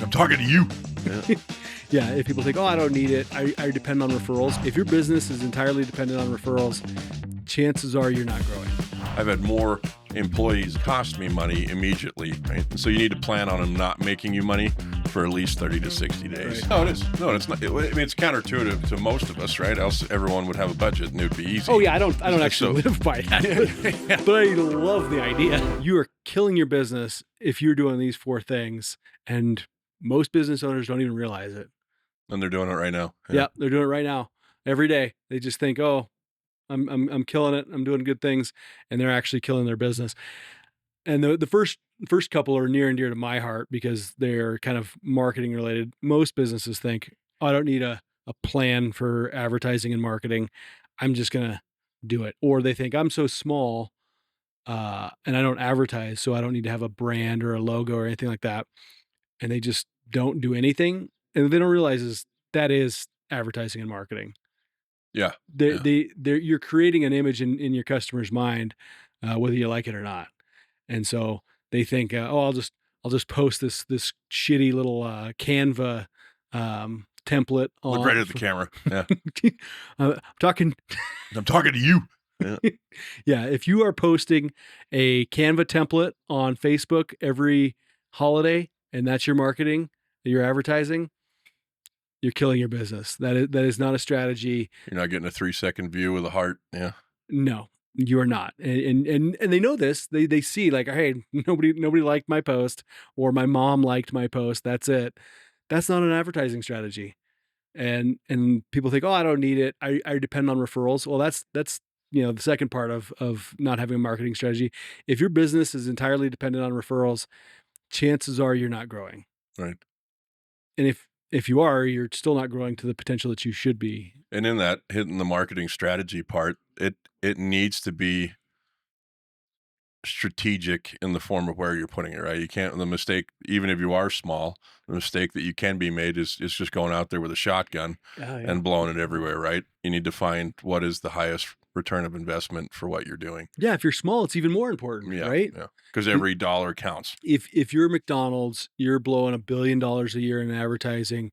I'm talking to you. Yeah. Yeah, if people think, oh, I don't need it, I depend on referrals. If your business is entirely dependent on referrals, chances are you're not growing. I've had more employees cost me money immediately, right? So you need to plan on them not making you money for at least 30 to 60 days. Right. No, it is. No, it's not. I mean, it's counterintuitive to most of us, right? Else everyone would have a budget and it would be easy. Oh yeah, I don't actually live by that, but I love the idea. You are killing your business if you're doing these 4 things, and most business owners don't even realize it. And they're doing it right now. Yeah, they're doing it right now. Every day, they just think, "Oh, I'm killing it. I'm doing good things," and they're actually killing their business. And the first couple are near and dear to my heart because they're kind of marketing related. Most businesses think, oh, I don't need a plan for advertising and marketing. I'm just gonna do it. Or they think I'm so small and I don't advertise, so I don't need to have a brand or a logo or anything like that. And they just don't do anything. And they don't realize that is advertising and marketing. Yeah. You're creating an image in your customer's mind, whether you like it or not. And so they think, oh, I'll just post this shitty little Canva template. Look right at the camera. Yeah. I'm talking to you. Yeah. Yeah. If you are posting a Canva template on Facebook every holiday and that's your marketing, your advertising, you're killing your business. That is not a strategy. You're not getting a 3-second view of the heart. Yeah. No, you are not. And they know this. They see like, hey, nobody liked my post, or my mom liked my post. That's it. That's not an advertising strategy. And people think, oh, I don't need it. I depend on referrals. Well, that's the second part of not having a marketing strategy. If your business is entirely dependent on referrals, chances are you're not growing. Right. And if you are, you're still not growing to the potential that you should be. And in that, hitting the marketing strategy part, it needs to be strategic in the form of where you're putting it, right? You can't, the mistake, even if you are small, the mistake that you can be made is just going out there with a shotgun and blowing it everywhere, right? You need to find what is the highest return of investment for what you're doing. Yeah, if you're small, it's even more important, right? Yeah, because every dollar counts. If you're McDonald's, you're blowing $1 billion a year in advertising,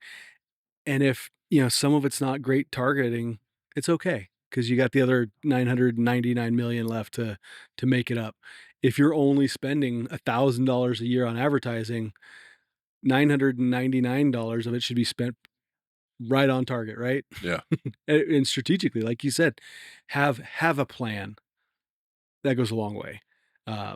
and if some of it's not great targeting, it's okay because you got the other 999 million left to make it up. If you're only spending $1,000 a year on advertising, $999 of it should be spent right on target, right? Yeah. And strategically, like you said, have a plan. That goes a long way.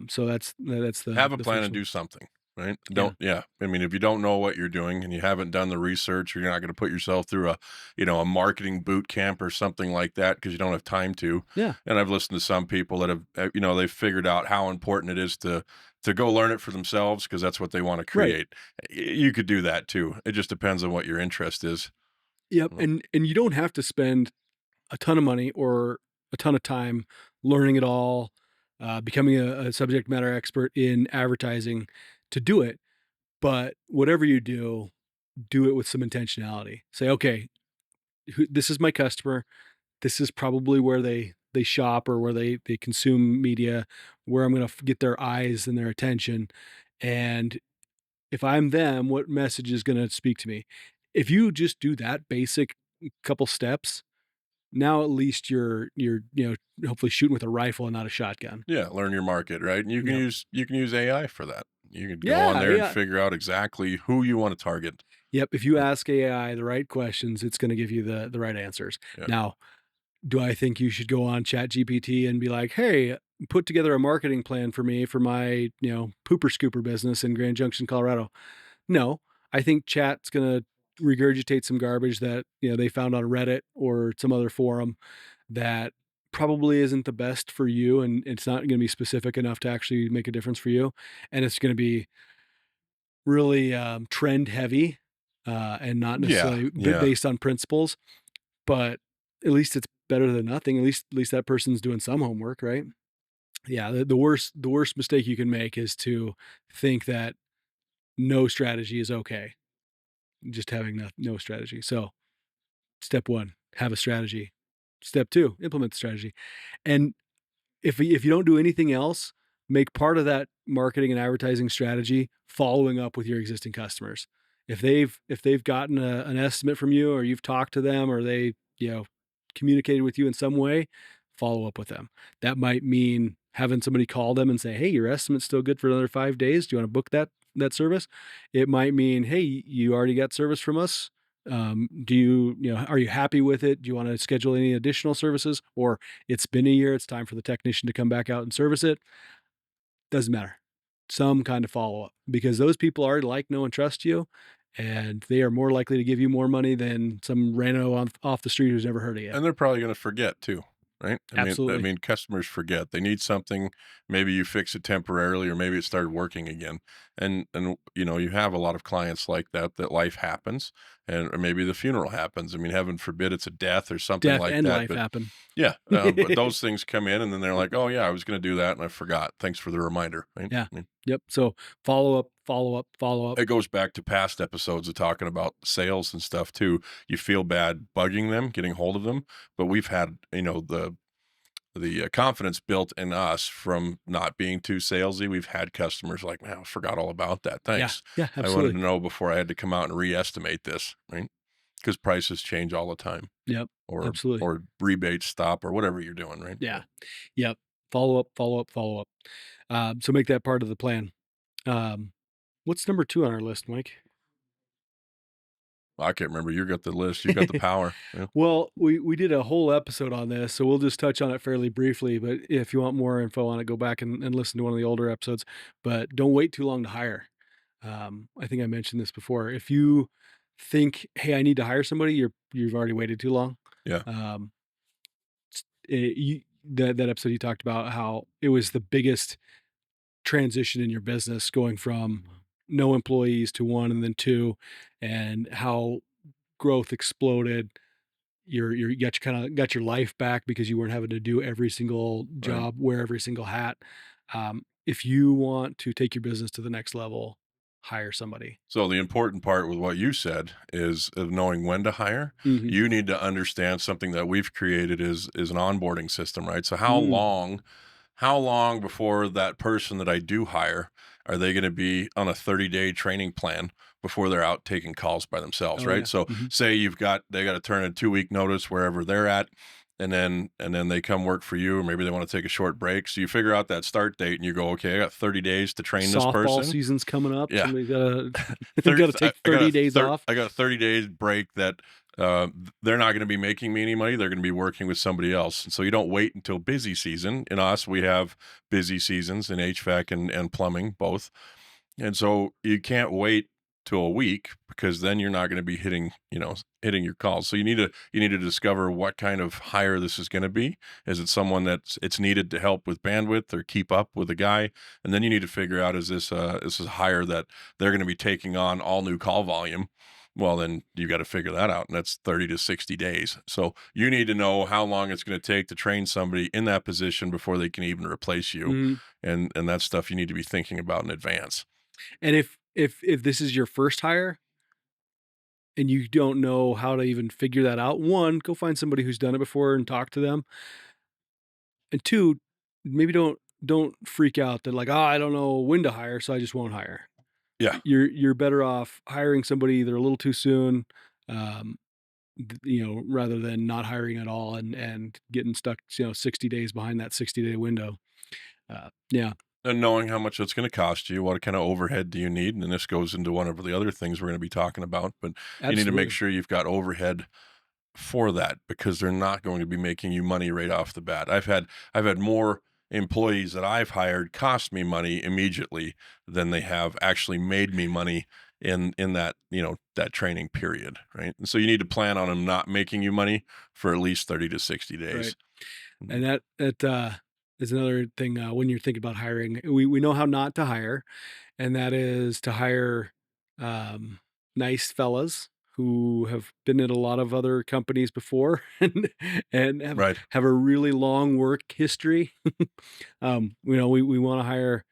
So that's the have a the plan first and one. do something, right? I mean, if you don't know what you're doing and you haven't done the research, or you're not going to put yourself through a marketing boot camp or something like that because you don't have time to. Yeah. And I've listened to some people that have, they've figured out how important it is to go learn it for themselves because that's what they want to create. Right. You could do that too. It just depends on what your interest is. Yep. And you don't have to spend a ton of money or a ton of time learning it all, becoming a subject matter expert in advertising to do it. But whatever you do it with some intentionality. Say, okay, this is my customer. This is probably where they shop or where they consume media, where I'm going to get their eyes and their attention. And if I'm them, what message is going to speak to me? If you just do that basic couple steps, now at least you're hopefully shooting with a rifle and not a shotgun. Yeah, learn your market, right? And you can use AI for that. You can go Yeah, on there yeah. and figure out exactly who you want to target. Yep. If you ask AI the right questions, it's going to give you the right answers. Yeah. Now, do I think you should go on ChatGPT and be like, hey, put together a marketing plan for me for my, pooper scooper business in Grand Junction, Colorado? No, I think Chat's going to regurgitate some garbage that, they found on Reddit or some other forum that probably isn't the best for you. And it's not going to be specific enough to actually make a difference for you. And it's going to be really trend heavy and not necessarily based on principles, but at least it's better than nothing. At least that person's doing some homework, right? Yeah. The worst mistake you can make is to think that no strategy is okay. Just having no strategy. So step 1, have a strategy. Step 2, implement the strategy. And if you don't do anything else, make part of that marketing and advertising strategy following up with your existing customers. If they've gotten an estimate from you, or you've talked to them, or they, communicated with you in some way, follow up with them. That might mean having somebody call them and say, "Hey, your estimate's still good for another 5 days. Do you wanna book that service?" It might mean, "Hey, you already got service from us. Are you happy with it? Do you wanna schedule any additional services?" Or, "It's been a year, it's time for the technician to come back out and service it." Doesn't matter. Some kind of follow-up, because those people already like, know, and trust you, and they are more likely to give you more money than some rando off the street who's never heard of you. And they're probably gonna forget too, right? I Absolutely. mean, customers forget. They need something, maybe you fix it temporarily or maybe it started working again. And you have a lot of clients like that, that life happens and or maybe the funeral happens. I mean, heaven forbid it's a death or something Death like and that, life but happen. yeah, but those things come in and then they're like, "Oh, yeah, I was gonna do that and I forgot. Thanks for the reminder," right? Yeah. I mean, Yep. So, follow up, follow up, follow up. it goes back to past episodes of talking about sales and stuff too. You feel bad bugging them, getting hold of them, but we've had, the confidence built in us from not being too salesy. We've had customers like, "Man, I forgot all about that. Yeah. Thanks. Yeah, I wanted absolutely. to know before I had to come out and re-estimate this," right? Because prices change all the time, Yep. or Absolutely. rebates stop, or whatever you're doing, right? Yeah. Yep. Follow up, follow up, follow up. So make that part of the plan. Um, what's number 2 on our list, Mike? I can't remember. You got the list. You got the power. Yeah. Well, we did a whole episode on this, so we'll just touch on it fairly briefly. But if you want more info on it, go back and listen to one of the older episodes. But don't wait too long to hire. I think I mentioned this before. If you think, "Hey, I need to hire somebody," you've already waited too long. Yeah. Um, that episode you talked about how it was the biggest transition in your business, going from no employees to one and then two, and how growth exploded. You got your life back because you weren't having to do every single Right. job, wear every single hat. If you want to take your business to the next level, hire somebody. So the important part with what you said is of knowing when to hire. Mhm. You need to understand something that we've created is an onboarding system, right? So Mm. how long before that person that I do hire are they going to be on a 30-day training plan before they're out taking calls by themselves, Oh, right? yeah. So Mhm. say they got to turn in 2 week notice wherever they're at, and then they come work for you, or maybe they want to take a short break. So you figure out that start date and you go, okay, I got 30 days to train this Softball person. season's coming up. Yeah. Somebody's gotta 30 gotta take 30 days off. I got a 30 days break that they're not going to be making me any money. They're going to be working with somebody else. And so you don't wait until busy season. In us, we have busy seasons in HVAC and plumbing both. And so you can't wait till a week because then you're not going to be hitting your calls. So you need to discover what kind of hire this is going to be. Is it someone it's needed to help with bandwidth or keep up with the guy? And then you need to figure out, is this is a hire that they're going to be taking on all new call volume? Well, then you got to figure that out, and that's 30 to 60 days. So you need to know how long it's going to take to train somebody in that position before they can even replace you, Mhm. and that's stuff you need to be thinking about in advance. And if this is your first hire and you don't know how to even figure that out, 1, go find somebody who's done it before and talk to them. And 2, maybe don't freak out that, like, "Oh, I don't know when to hire, so I just won't hire." Yeah. You're better off hiring somebody either a little too soon, um, rather than not hiring at all and getting stuck, 60 days behind that 60-day window. Yeah, And knowing how much it's going to cost you, what kind of overhead do you need? And this goes into one of the other things we're going to be talking about, but you need to make absolutely. sure you've got overhead for that because they're not going to be making you money right off the bat. I've had more employees that I've hired cost me money immediately than they have actually made me money in that, that training period, right? And so you need to plan on them not making you money for at least 30 to 60 Right. days. And that is another thing, when you're thinking about hiring. We know how not to hire, and that is to hire, um, nice fellas who have been at a lot of other companies before and Right. have a really long work history. We wanna hire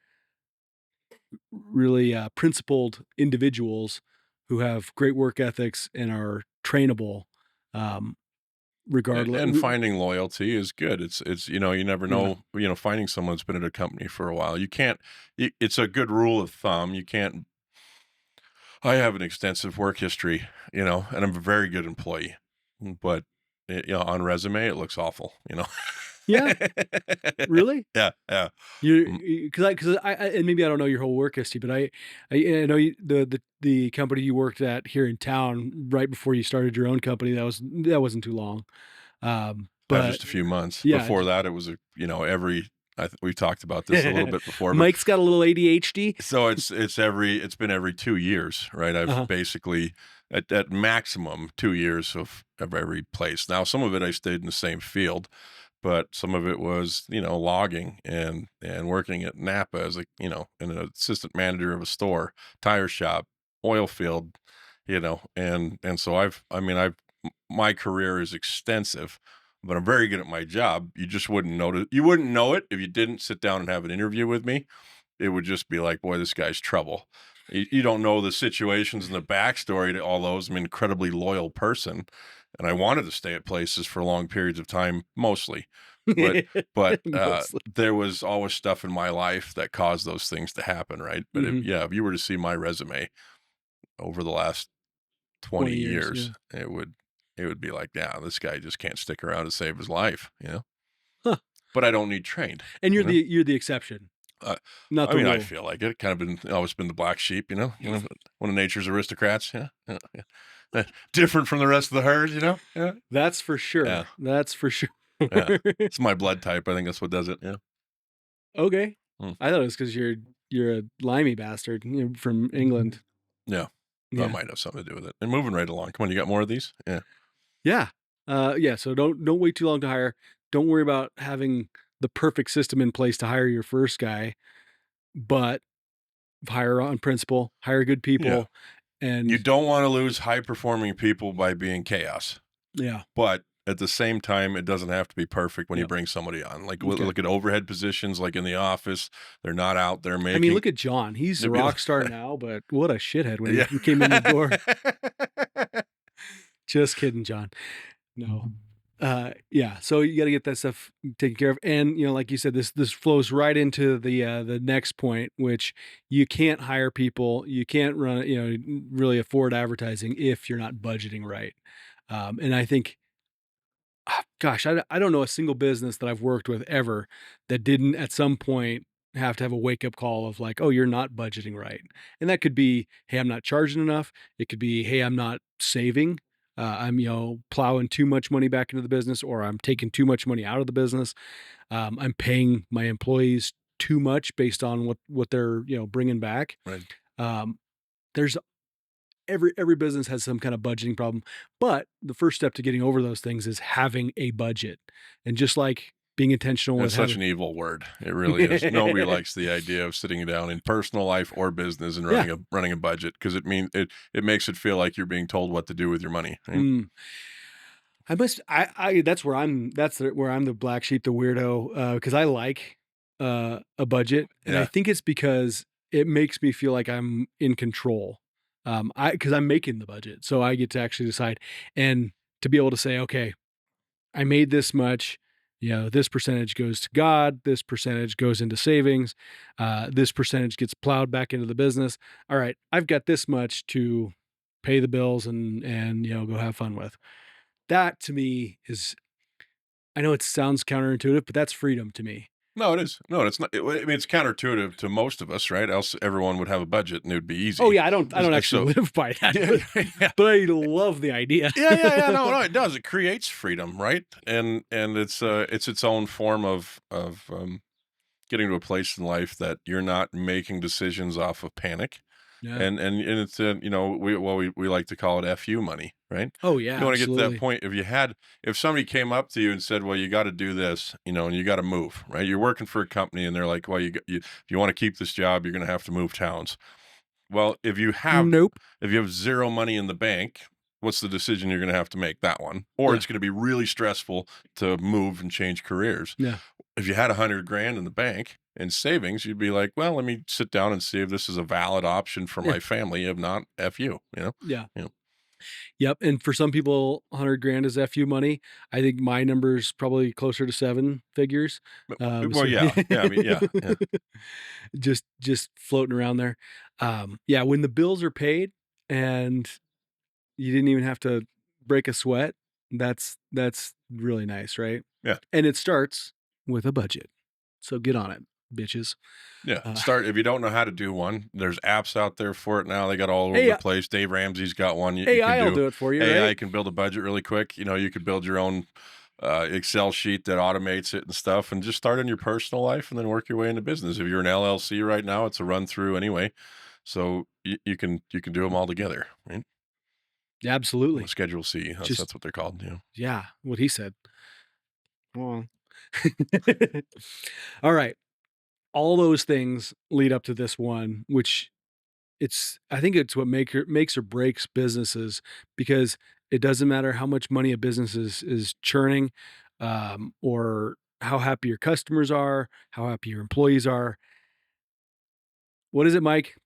really, principled individuals who have great work ethics and are trainable, um, regardless. And finding loyalty is good. It's you never Yeah. know, finding someone that's been at a company for a while. You can't it's a good rule of thumb. You can't I have an extensive work history, and I'm a very good employee, but on resume it looks awful, Yeah, really? Yeah, yeah. You Mm, because I and maybe I don't know your whole work history, but I know the company you worked at here in town right before you started your own company, that wasn't too long. But just a few months. yeah, Before that, it was every. We've talked about this a little bit before, but Mike's got a little ADHD. so it's been every 2 years, right? I've Uh-huh. basically at maximum 2 years of every place. Now, some of it I stayed in the same field, but some of it was logging and working at Napa as an assistant manager of a store, tire shop, oil field, and so I've my career is extensive, but I'm very good at my job. You just wouldn't notice. You wouldn't know it if you didn't sit down and have an interview with me. It would just be like, boy, this guy's trouble. You don't know the situations and the backstory to all those. I'm an incredibly loyal person, and I wanted to stay at places for long periods of time, mostly. But Mostly. there was always stuff in my life that caused those things to happen, right? But Mhm. if you were to see my resume over the last 20 20 years, yeah. years, it would be like, yeah, this guy just can't stick around to save his life. Huh. But I don't need trained, And you know. you're the exception, Uh, not I the mean, I rule. feel like it kind of been always been the black sheep, one of nature's aristocrats, yeah, yeah, yeah. Different from the rest of the herd. Yeah, That's for yeah, sure. That's for sure. yeah. It's my blood type. I think that's what does it. Yeah. Okay. Mm. I thought it was because you're a limey bastard, from England. Yeah, that Yeah. might have something to do with it. And moving right along. Come on, you got more of these? Yeah, Yeah. Yeah, so don't wait too long to hire. Don't worry about having the perfect system in place to hire your first guy, but hire on principle, hire good yeah. people, You and don't want to lose high performing people by being chaos. yeah. But at the same time, it doesn't have to be perfect when you Yep. bring somebody on. Like, Okay. look at overhead positions, like in the office. They're not out there I mean, making. look at John. He's a They'd be rock like, star now, but what a shithead when yeah. he came in the door. Just kidding, John. No. Yeah, so you gotta get that stuff taken care of, and, like you said, this flows right into the next point, which you can't hire people, you can't run really afford advertising if you're not budgeting right. And I think, gosh, I don't know a single business that I've worked with ever that didn't at some point have to have a wake up call of like, oh, you're not budgeting right. And that could be, hey, I'm not charging enough. It could be, hey, I'm not saving. I'm, plowing too much money back into the business, or I'm taking too much money out of the business. I'm paying my employees too much based on what they're bringing back. Right. Um, there's every business has some kind of budgeting problem, but the first step to getting over those things is having a budget. And just like being intentional with It's such having an evil word. It really is. Nobody likes the idea of sitting down in personal life or business and yeah. running a budget because it makes it feel like you're being told what to do with your money. Right? Mm. I where I'm the black sheep, the weirdo, because I like a budget, and I Yeah. think it's because it makes me feel like I'm in control. I because I'm making the budget, so I get to actually decide, and to be able to say, okay, I made this much. This percentage goes to God. This percentage goes into savings. This percentage gets plowed back into the business. All right, I've got this much to pay the bills and go have fun with. That to me is, I know it sounds counterintuitive, but that's freedom to me. No, it is. No, it's not. I mean, it's counterintuitive to most of us, right? Else everyone would have a budget and it would be Oh easy. yeah, I don't actually So, live by that, yeah, yeah. but I love the idea. Yeah. No, it does. It creates freedom, right? And it's its own form of getting to a place in life that you're not making decisions off of panic. Yeah. And it's we like to call it FU money, right? Oh yeah, You want to get to that absolutely. point. If somebody came up to you and said, "Well, you got to do this," and you got to move, right? You're working for a company, and they're like, "Well, if you want to keep this job, you're going to have to move towns." Well, Nope. if you have zero money in the bank, what's the decision you're going to have to make? That one, or Yeah. it's going to be really stressful to move and change careers. Yeah. If you had 100 grand in the bank in savings, you'd be like, well, let me sit down and see if this is a valid option for Yeah. my family. If not, F you. Yeah. You know, Yep. And for some people, 100 grand is FU money. I think my number's probably closer to seven figures. well, yeah. Yeah. I mean, yeah. Yeah. Just floating around there. Yeah. When the bills are paid, and you didn't even have to break a sweat. That's really nice, right? Yeah. And it starts with a budget. So get on it, bitches. Yeah, Uh, start if you don't know how to do one, there's apps out there for it now, they got all over the AI place. Dave Ramsey's got one you can AI will do. do it for you, AI right? can build a budget really quick, you could build your own, Excel sheet that automates it and stuff, and just start in your personal life and then work your way into business. If you're an LLC right now, it's a run through anyway, so you can do them all together, right? A Absolutely. Schedule C, that's Just that's what they're called, yeah. yeah, what he said. Oh. All right. All those things lead up to this one, which I think it's what makes or breaks businesses because it doesn't matter how much money a business is churning, or how happy your customers are, how happy your employees are. What is it, Mike?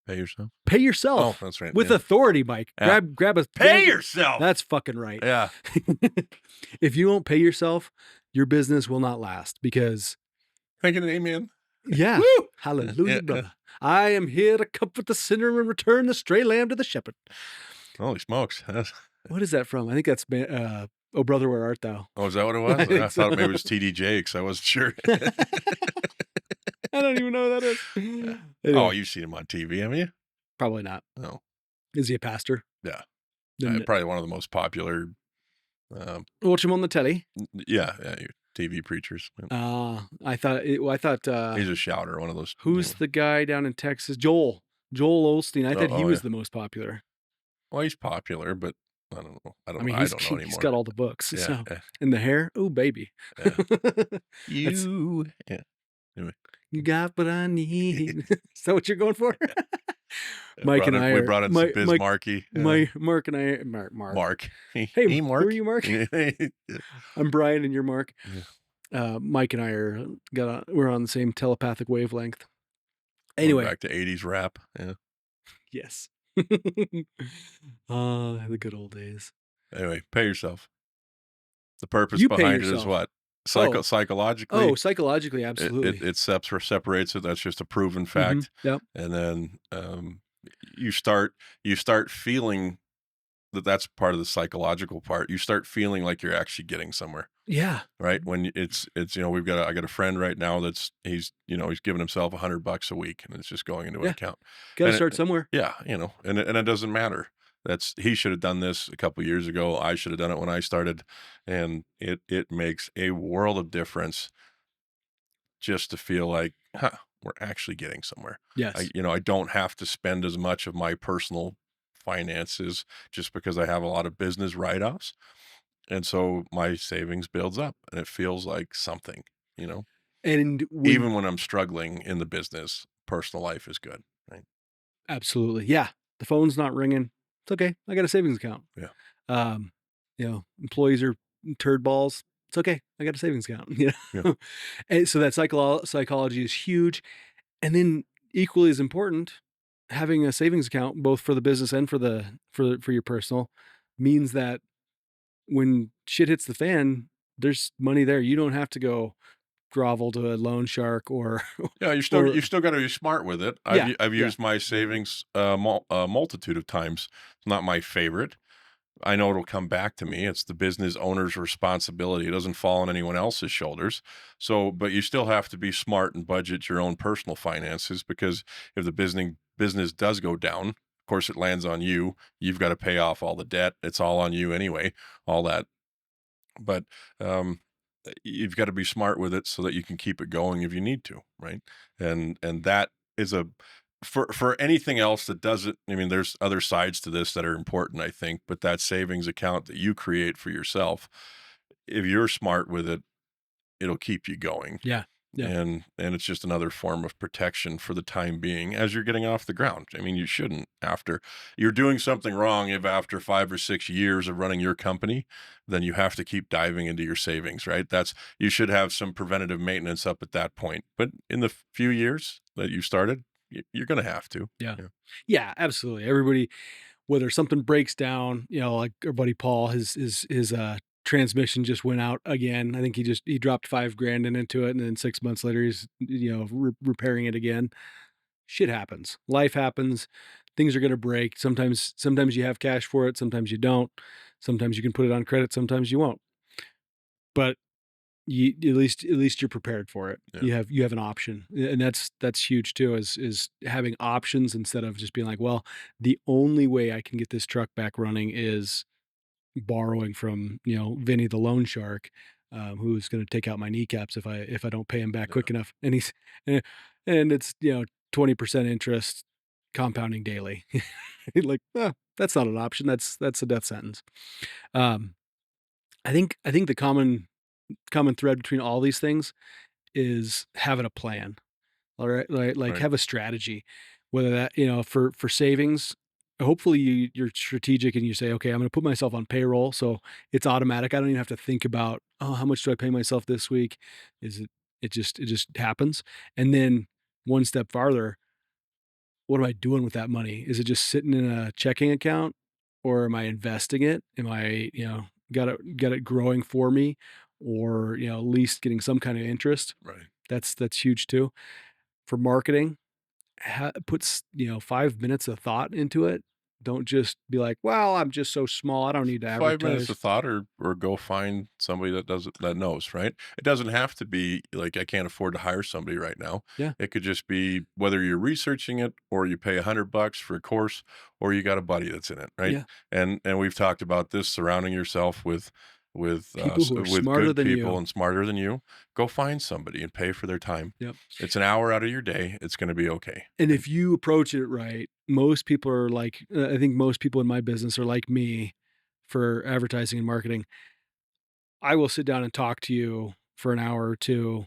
Pay yourself? Pay Oh, yourself that's right, with yeah. authority, Mike. Yeah. Grab a Pay yourself! That's fucking right. Yeah. If you won't pay yourself, your business will not last because Thinking an amen. yeah, Woo! hallelujah, Yeah, yeah. brother. I am here to comfort the sinner and return the stray lamb to the shepherd. Holy smokes. What is that from? I think that's Oh Brother, Where Art Thou? Oh, is that what it I was? I think thought maybe so. it was TD Jakes. I wasn't sure. I don't even know what that is. Oh, Anyway, you've seen him on TV, haven't you? probably not. Oh, Is he a pastor? yeah. Then Probably one of the most popular, um, watch him on the telly. yeah, TV preachers. Yeah. I thought He's a shouter, one of those. who's the guy down in Texas? Joel Osteen. I thought he Oh, yeah. was the most popular. Well, he's popular, but I don't know. I I don't know. mean, I don't know he's anymore. got all the books. Yeah, So, yeah, and the hair, oh baby. yeah. That's Yeah. Anyway, you got what I need. Is that what you're going for? we brought in some Biz Markie. Mark and I, Mark. Mark. Hey, Hey, who are Mark. you, Mark? Yeah. I'm Brian, and you're Mark. Yeah. Mike and I we're on the same telepathic wavelength. Going Anyway, back to 80s rap. Yeah. yes. The good old days. Anyway, pay yourself. The purpose You pay behind it is yourself. what? Oh, Psychologically, psychologically, it absolutely. separates it. That's just a proven Mhm. fact. Yep. And then you start feeling that that's part of the psychological part. You start feeling like you're actually getting somewhere, Yeah. right? When I got a friend right now that's he's giving himself $100 a week, and it's just going into an Yeah. account. Got to And start somewhere. yeah, and it doesn't matter. He should have done this a couple years ago. I should have done it when I started, and it makes a world of difference just to feel like, huh, we're actually getting somewhere. Yes. I don't have to spend as much of my personal finances just because I have a lot of business write-offs. And so my savings builds up and it feels like something, you know. And when Even when I'm struggling in the business, personal life is good, right? absolutely. Yeah. The phone's not ringing. It's okay. I got a savings account. Yeah. Um, employees are turd balls. It's okay. I got a savings account. Yeah. And so that psychology is huge. And then equally as important, having a savings account both for the business and for your personal means that when shit hits the fan, there's money there. You don't have to go grovel to a loan shark or Yeah, or you still got to be smart with it. yeah, I've yeah, used my savings a multitude of times. It's not my favorite. I know it'll come back to me. It's the business owner's responsibility. It doesn't fall on anyone else's shoulders. So, but you still have to be smart and budget your own personal finances because if the business does go down, of course it lands on you. You've got to pay off all the debt. It's all on you anyway, all that. But you've got to be smart with it so that you can keep it going if you need to, right? And that is a for anything else that doesn't. I mean, there's other sides to this that are important, I think, but that savings account that you create for yourself, if you're smart with it, it'll keep you going. yeah, yeah. And it's just another form of protection for the time being as you're getting off the ground. I mean, you shouldn't after you're doing something wrong if after 5 or 6 years of running your company, then you have to keep diving into your savings, right? You should have some preventative maintenance up at that point. But in the few years that you started, you're going to have to. Yeah. Yeah. Yeah, absolutely. Everybody, whether something breaks down, like our buddy Paul, his transmission just went out again. I think he dropped 5 grand into it, and then 6 months later he's repairing it again. shit happens. Life happens. Things are going to break. Sometimes you have cash for it. Sometimes you don't. Sometimes you can put it on credit. Sometimes you won't. But at least you're prepared for it. Yeah. You have an option, and that's huge too. Is having options instead of just being like, well, the only way I can get this truck back running is borrowing from Vinny the loan shark, who's going to take out my kneecaps if I don't pay him back Yeah. quick enough. And he's eh, and it's 20% interest compounding daily. Like, that's not an option. That's a death sentence. Um, I think the common thread between all these things is having a plan. All right, like Right. have a strategy, whether that for savings. Hopefully you're strategic and you say, okay, I'm going to put myself on payroll, so it's automatic. I don't even have to think about, oh, how much do I pay myself this week? Is it? It just happens. And then one step farther, what am I doing with that money? Is it just sitting in a checking account, or am I investing it? Am I got it growing for me, or at least getting some kind of interest? Right. That's huge too. For marketing, puts 5 minutes of thought into it. Don't just be like, well, I'm just so small, I don't need to 5 minutes advertise. of thought, or go find somebody that knows, right? It doesn't have to be like I can't afford to hire somebody right now. Yeah, It could just be whether you're researching it or you pay $100 for a course or you got a buddy that's in it, right? yeah. And we've talked about this, surrounding yourself People who are with smarter good than people you. and smarter than you. Go find somebody and pay for their time. Yep. It's an hour out of your day. It's going to be okay. And And if you approach it right, most people are like, I think most people in my business are like me for advertising and marketing. I will sit down and talk to you for an hour or two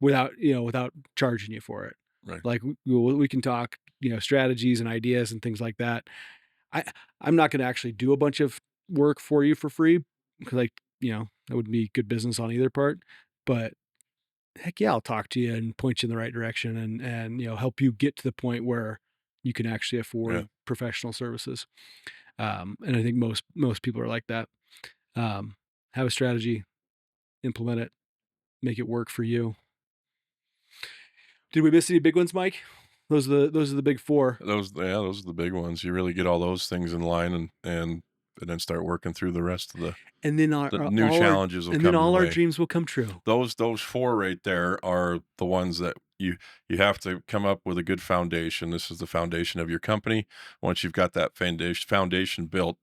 without charging you for it. right, Like we can talk, strategies and ideas and things like that. I I'm not going to actually do a bunch of work for you for free, because that would be good business on either part. But heck yeah, I'll talk to you and point you in the right direction, and help you get to the point where you can actually yeah, afford professional services. And I think most people are like that. Have a strategy, implement it, make it work for you. Did we miss any big ones, Mike? Those are the big four. those are the big ones. You really get all those things in line, and then start working through the rest of And then the new challenges will come your all our way. dreams will come true. Those 4 right there are the ones that you have to come up with a good foundation. This is the foundation of your company. Once you've got that foundation built,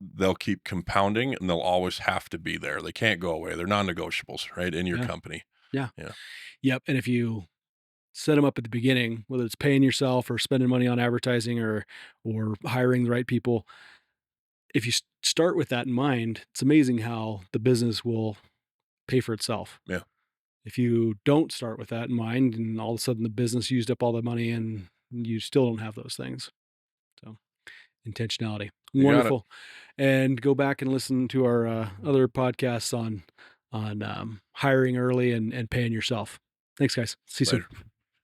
they'll keep compounding, and they'll always have to be there. They can't go away. They're non-negotiables, right, in your Yeah. company. Yeah. Yeah. Yep. And if you set them up at the beginning, whether it's paying yourself or spending money on advertising or hiring the right people, if you start with that in mind, it's amazing how the business will pay for itself. Yeah. If you don't start with that in mind, and all of a sudden the business used up all the money and you still don't have those things. So intentionality, You got it. wonderful. And go back and listen to our other podcasts on hiring early and paying yourself. Thanks, guys. See you Later. soon.